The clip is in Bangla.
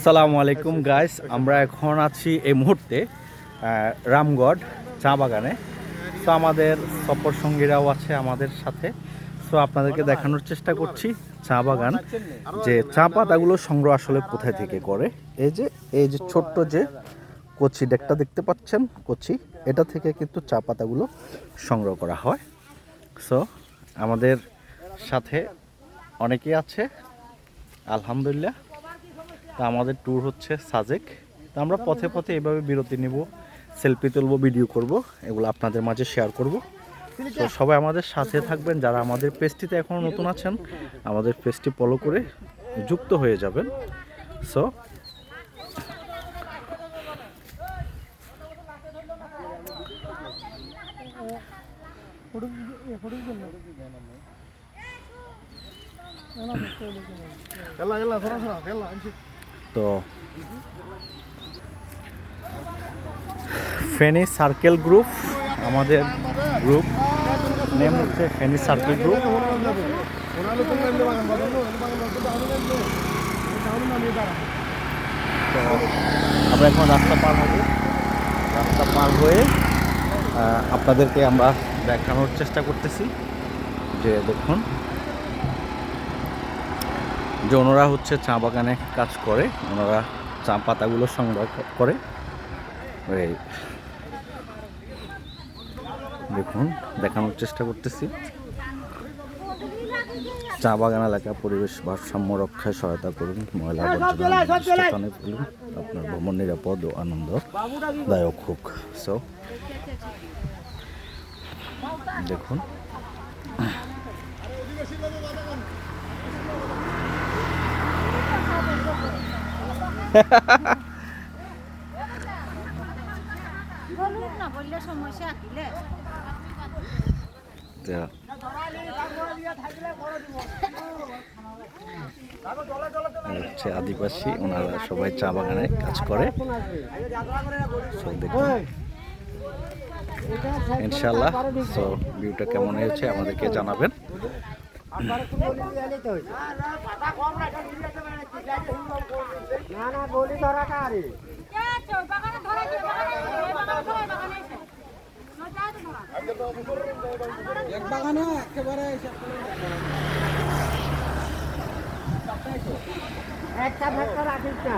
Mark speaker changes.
Speaker 1: আসসালামু আলাইকুম গাইস, আমরা এখন আছি এই মুহূর্তে রামগড় চা বাগানে। তো আমাদের সফর সঙ্গীরাও আছে আমাদের সাথে। সো আপনাদেরকে দেখানোর চেষ্টা করছি চা বাগান, যে চা পাতাগুলো সংগ্রহ আসলে কোথায় থেকে করে। এই যে ছোট্ট যে কচি ডেকটা দেখতে পাচ্ছেন, কচি, এটা থেকে কিন্তু চা পাতাগুলো সংগ্রহ করা হয়। সো আমাদের সাথে অনেকেই আছে আলহামদুলিল্লাহ। তা আমাদের ট্যুর হচ্ছে সাজেক। তা আমরা পথে পথে এভাবে বিরতি নেব, সেলফি তুলবো, ভিডিও করব, এগুলো আপনাদের মাঝে শেয়ার করব। তো সবাই আমাদের সাথে থাকবেন। যারা আমাদের পেজটিতে এখনও নতুন আছেন, আমাদের পেজটি ফলো করে যুক্ত হয়ে যাবেন। সো তো ফেনী সার্কেল গ্রুপ, আমাদের গ্রুপ নেম হচ্ছে ফেনী সার্কেল গ্রুপ। তো আমরা এখন রাস্তা পার হব, রাস্তা পার হয়ে আপনাদেরকে আমরা দেখানোর চেষ্টা করতেছি যে দেখুন, যে ওনারা হচ্ছে চা বাগানে কাজ করে, ওনারা চা পাতাগুলো সংগ্রহ করে। এই দেখুন, দেখানোর চেষ্টা করতেছি। চা বাগান এলাকা পরিবেশ ভারসাম্য রক্ষায় সহায়তা করুন, ময়লা আবর্জনা স্থানে ফেলুন, আপনার ভ্রমণ নিরাপদ ও আনন্দদায়ক হোক। সো দেখুন, হচ্ছে আদিবাসী, ওনারা সবাই চা বাগানে কাজ করে। ইনশাল্লাহ। সো ভিউটা কেমন হয়েছে আমাদেরকে জানাবেন।
Speaker 2: একটা ভেক্টর রাখিস না।